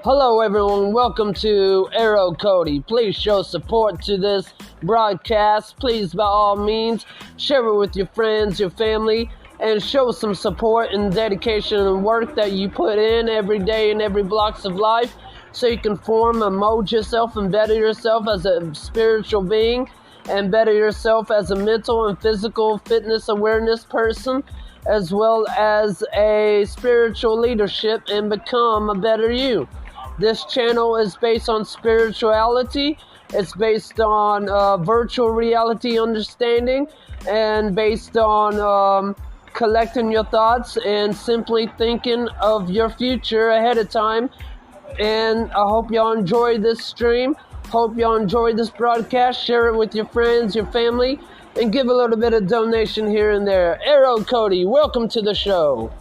Hello everyone, welcome to Arrowcody. Please show support to this broadcast. Please, by all means, share it with your friends, your family, and show some support and dedication and work that you put in every day in every blocks of life so you can form and mold yourself and better yourself as a spiritual being and better yourself as a mental and physical fitness awareness person, as well as a spiritual leadership, and become a better you. This channel is based on spirituality. It's based on virtual reality understanding and based on collecting your thoughts and simply thinking of your future ahead of time. And I hope y'all enjoy this stream. Hope y'all enjoy this broadcast. Share it with your friends, your family, and give a little bit of donation here and there. Arrowcody, welcome to the show.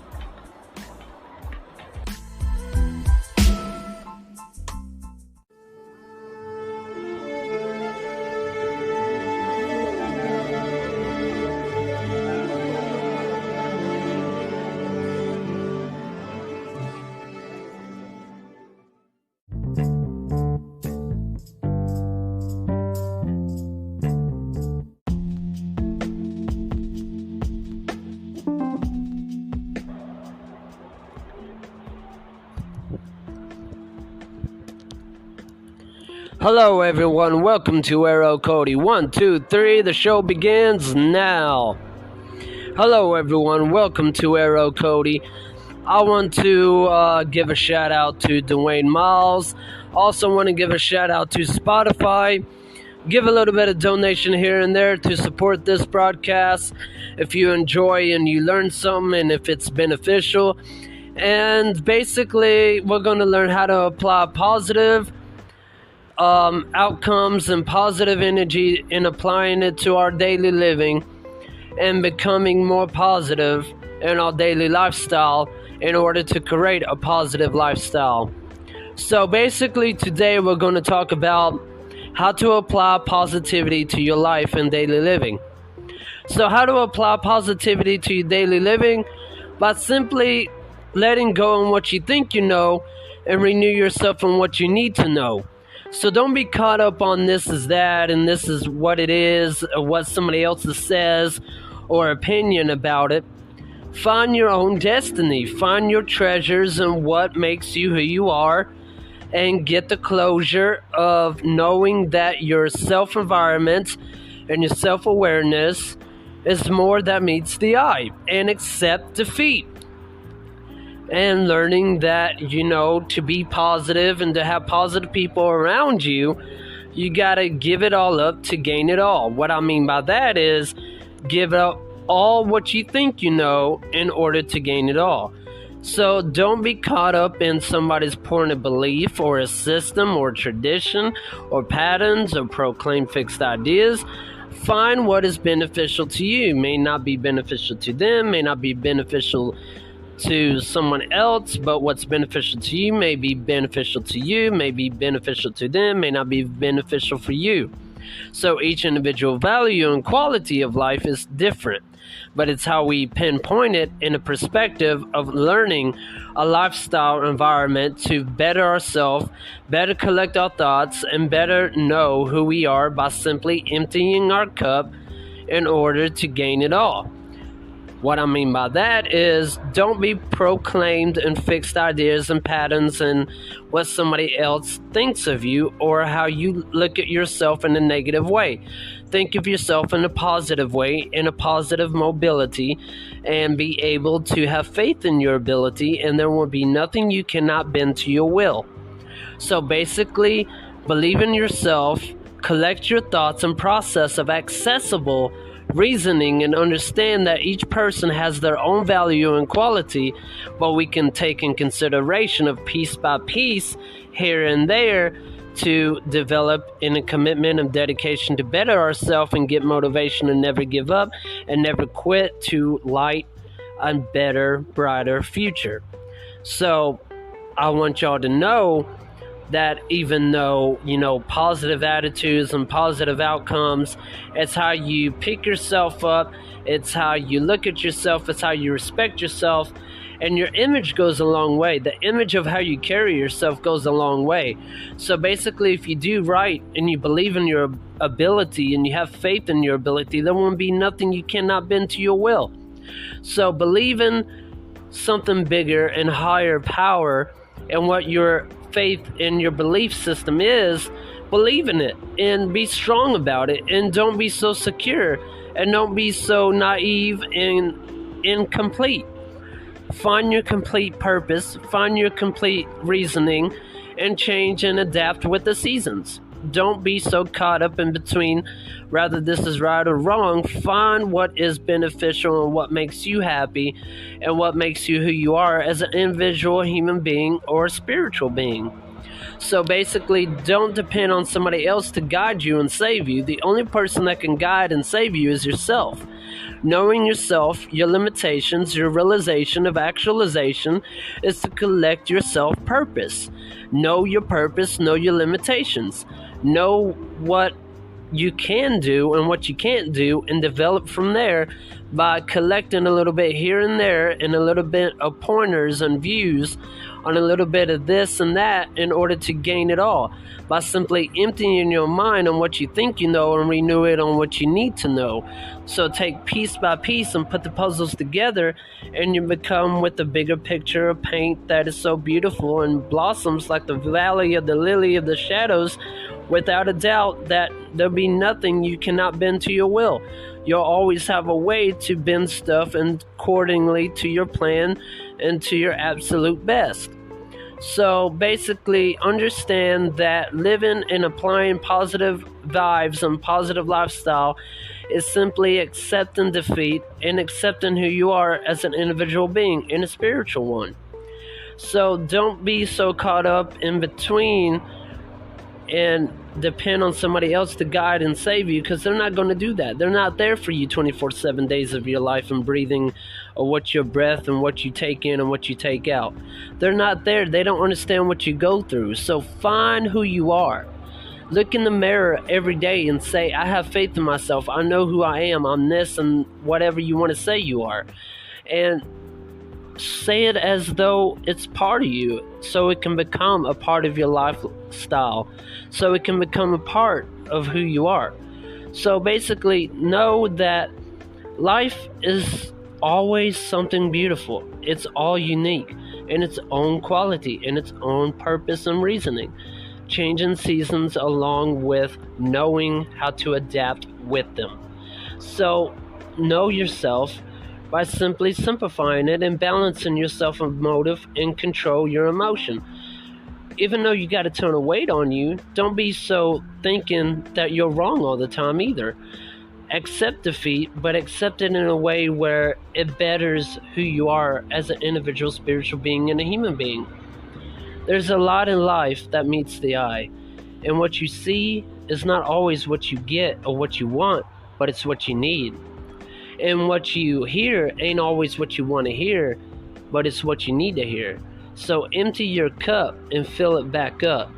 Hello everyone, welcome to Arrowcody. 1, 2, 3, the show begins now. Hello everyone, welcome to Arrowcody. I want to give a shout out to Dwayne Miles. Also want to give a shout out to Spotify. Give a little bit of donation here and there to support this broadcast if you enjoy and you learn something and if it's beneficial. And basically, we're going to learn how to apply positive outcomes and positive energy in applying it to our daily living and becoming more positive in our daily lifestyle in order to create a positive lifestyle. So basically today we're going to talk about how to apply positivity to your life and daily living. So how to apply positivity to your daily living? By simply letting go on what you think you know and renew yourself on what you need to know. So don't be caught up on this is that and this is what it is or what somebody else says or opinion about it. Find your own destiny. Find your treasures and what makes you who you are, and get the closure of knowing that your self-environment and your self-awareness is more that meets the eye, and accept defeat. And learning that, to be positive and to have positive people around you, you gotta give it all up to gain it all. What I mean by that is give up all what you think you know in order to gain it all. So don't be caught up in somebody's point of belief or a system or tradition or patterns or proclaim fixed ideas. Find what is beneficial to you. May not be beneficial to them, may not be beneficial to someone else, but what's beneficial to you may be beneficial to you, may be beneficial to them, may not be beneficial for you. So each individual value and quality of life is different, but it's how we pinpoint it in a perspective of learning a lifestyle environment to better ourselves, better collect our thoughts, and better know who we are by simply emptying our cup in order to gain it all. What I mean by that is don't be proclaimed in fixed ideas and patterns and what somebody else thinks of you or how you look at yourself in a negative way. Think of yourself in a positive way, in a positive mobility, and be able to have faith in your ability, and there will be nothing you cannot bend to your will. So basically, believe in yourself, collect your thoughts and process of accessible reasoning, and understand that each person has their own value and quality, but we can take in consideration of piece by piece here and there to develop in a commitment of dedication to better ourselves and get motivation and never give up and never quit to light a better, brighter future. So I want y'all to know that even though, positive attitudes and positive outcomes, it's how you pick yourself up, it's how you look at yourself, it's how you respect yourself, And your image goes a long way. The image of how you carry yourself goes a long way. So basically, if you do right and you believe in your ability and you have faith in your ability, there won't be nothing you cannot bend to your will. So believe in something bigger and higher power, and what your faith in your belief system is, believe in it and be strong about it, and don't be so secure and don't be so naive and incomplete. Find your complete purpose, find your complete reasoning, and change and adapt with the seasons. Don't be so caught up in between, rather this is right or wrong. Find what is beneficial and what makes you happy and what makes you who you are as an individual human being or a spiritual being. So basically, don't depend on somebody else to guide you and save you. The only person that can guide and save you is yourself. Knowing yourself, your limitations, your realization of actualization is to collect your self-purpose. Know your purpose, know your limitations. Know what you can do and what you can't do, and develop from there by collecting a little bit here and there and a little bit of pointers and views on a little bit of this and that in order to gain it all, by simply emptying your mind on what you think you know and renew it on what you need to know. So take piece by piece and put the puzzles together, and you become with a bigger picture of paint that is so beautiful and blossoms like the valley of the lily of the shadows. Without a doubt that there'll be nothing you cannot bend to your will. You'll always have a way to bend stuff accordingly to your plan and to your absolute best. So basically, understand that living and applying positive vibes and positive lifestyle is simply accepting defeat and accepting who you are as an individual being and a spiritual one. So don't be so caught up in between and depend on somebody else to guide and save you, because they're not going to do that. They're not there for you 24/7 days of your life and breathing, or what your breath and what you take in and what you take out. They're not there. They don't understand what you go through. So find who you are. Look in the mirror every day and say, I have faith in myself. I know who I am. I'm this and whatever you want to say you are. And say it as though it's part of you, so it can become a part of your lifestyle, so it can become a part of who you are. So basically, know that life is always something beautiful. It's all unique in its own quality, in its own purpose and reasoning. Changing seasons along with knowing how to adapt with them. So know yourself by simply simplifying it and balancing yourself of motive and control your emotion. Even though you got a ton of weight on you, don't be so thinking that you're wrong all the time either. Accept defeat, but accept it in a way where it betters who you are as an individual spiritual being and a human being. There's a lot in life that meets the eye, and what you see is not always what you get or what you want, but it's what you need. And what you hear ain't always what you want to hear, but it's what you need to hear. So empty your cup and fill it back up.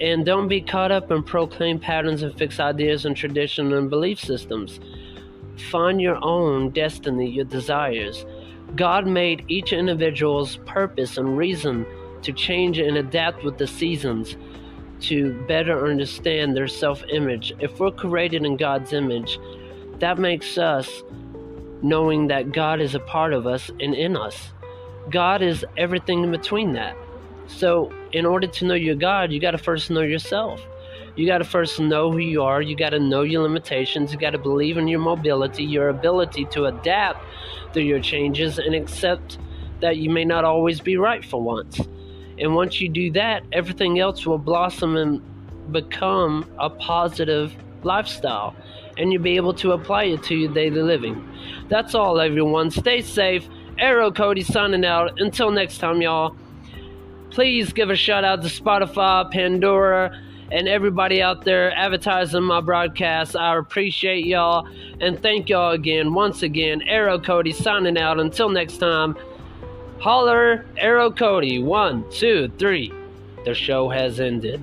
And don't be caught up in proclaimed patterns and fixed ideas and tradition and belief systems. Find your own destiny, your desires. God made each individual's purpose and reason to change and adapt with the seasons to better understand their self-image. If we're created in God's image, that makes us knowing that God is a part of us and in us. God is everything in between that. So in order to know your God, you got to first know yourself. You got to first know who you are. You got to know your limitations. You got to believe in your mobility, your ability to adapt through your changes and accept that you may not always be right for once. And once you do that, everything else will blossom and become a positive lifestyle, and you'll be able to apply it to your daily living. That's all, everyone. Stay safe. Arrowcody signing out. Until next time, y'all. Please give a shout out to Spotify, Pandora, and everybody out there advertising my broadcast. I appreciate y'all, and thank y'all again. Once again, Arrowcody signing out. Until next time, holler, Arrowcody. 1, 2, 3. The show has ended.